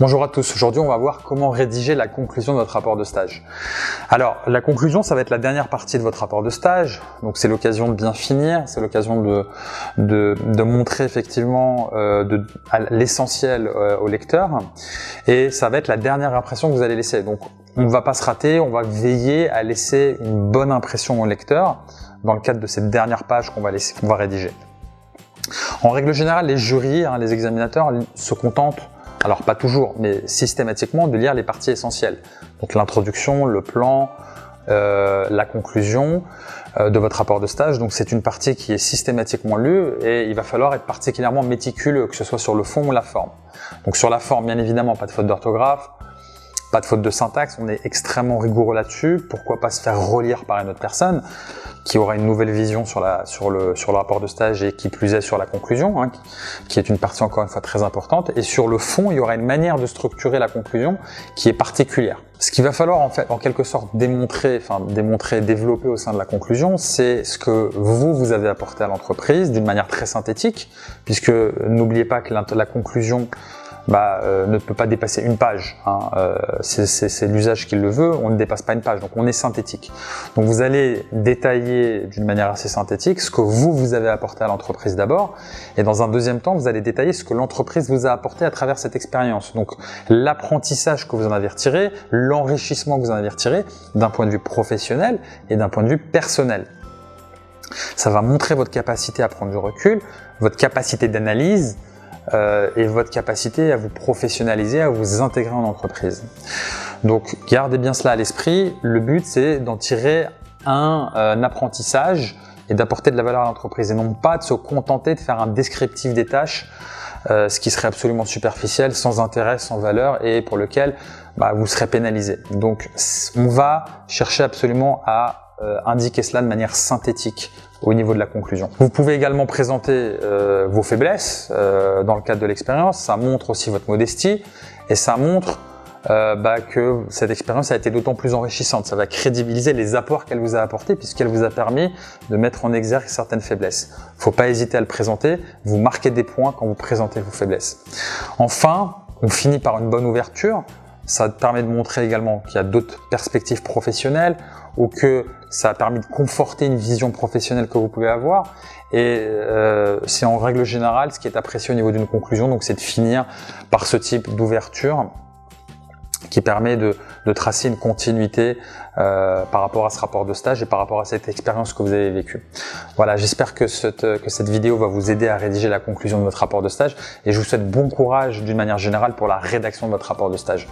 Bonjour à tous, aujourd'hui on va voir comment rédiger la conclusion de votre rapport de stage. Alors la conclusion, ça va être la dernière partie de votre rapport de stage, donc c'est l'occasion de bien finir, c'est l'occasion de montrer effectivement l'essentiel au lecteur, et ça va être la dernière impression que vous allez laisser. Donc on ne va pas se rater, on va veiller à laisser une bonne impression au lecteur dans le cadre de cette dernière page qu'on va rédiger. En règle générale, les jurys, les examinateurs se contentent, alors pas toujours, mais systématiquement, de lire les parties essentielles. Donc l'introduction, le plan, la conclusion de votre rapport de stage. Donc c'est une partie qui est systématiquement lue et il va falloir être particulièrement méticuleux, que ce soit sur le fond ou la forme. Donc sur la forme, bien évidemment, pas de faute d'orthographe, pas de faute de syntaxe, on est extrêmement rigoureux là-dessus. Pourquoi pas se faire relire par une autre personne qui aura une nouvelle vision sur le rapport de stage et qui plus est sur la conclusion, qui est une partie encore une fois très importante. Et sur le fond, il y aura une manière de structurer la conclusion qui est particulière. Ce qu'il va falloir en quelque sorte démontrer, développer au sein de la conclusion, c'est ce que vous avez apporté à l'entreprise d'une manière très synthétique, puisque n'oubliez pas que la conclusion ne peut pas dépasser une page. C'est l'usage qui le veut, on ne dépasse pas une page, donc on est synthétique. Donc vous allez détailler d'une manière assez synthétique ce que vous avez apporté à l'entreprise d'abord, et dans un deuxième temps, vous allez détailler ce que l'entreprise vous a apporté à travers cette expérience. Donc l'apprentissage que vous en avez retiré, l'enrichissement que vous en avez retiré d'un point de vue professionnel et d'un point de vue personnel. Ça va montrer votre capacité à prendre du recul, votre capacité d'analyse, et votre capacité à vous professionnaliser, à vous intégrer en entreprise. Donc gardez bien cela à l'esprit, le but c'est d'en tirer un apprentissage et d'apporter de la valeur à l'entreprise et non pas de se contenter de faire un descriptif des tâches, ce qui serait absolument superficiel, sans intérêt, sans valeur et pour lequel vous serez pénalisé. Donc on va chercher absolument à indiquer cela de manière synthétique au niveau de la conclusion. Vous pouvez également présenter vos faiblesses dans le cadre de l'expérience. Ça montre aussi votre modestie et ça montre que cette expérience a été d'autant plus enrichissante. Ça va crédibiliser les apports qu'elle vous a apportés puisqu'elle vous a permis de mettre en exergue certaines faiblesses. Il ne faut pas hésiter à le présenter. Vous marquez des points quand vous présentez vos faiblesses. Enfin, on finit par une bonne ouverture. Ça permet de montrer également qu'il y a d'autres perspectives professionnelles ou que ça a permis de conforter une vision professionnelle que vous pouvez avoir. Et c'est en règle générale ce qui est apprécié au niveau d'une conclusion. Donc c'est de finir par ce type d'ouverture qui permet de tracer une continuité par rapport à ce rapport de stage et par rapport à cette expérience que vous avez vécue. Voilà, j'espère que cette vidéo va vous aider à rédiger la conclusion de votre rapport de stage et je vous souhaite bon courage d'une manière générale pour la rédaction de votre rapport de stage.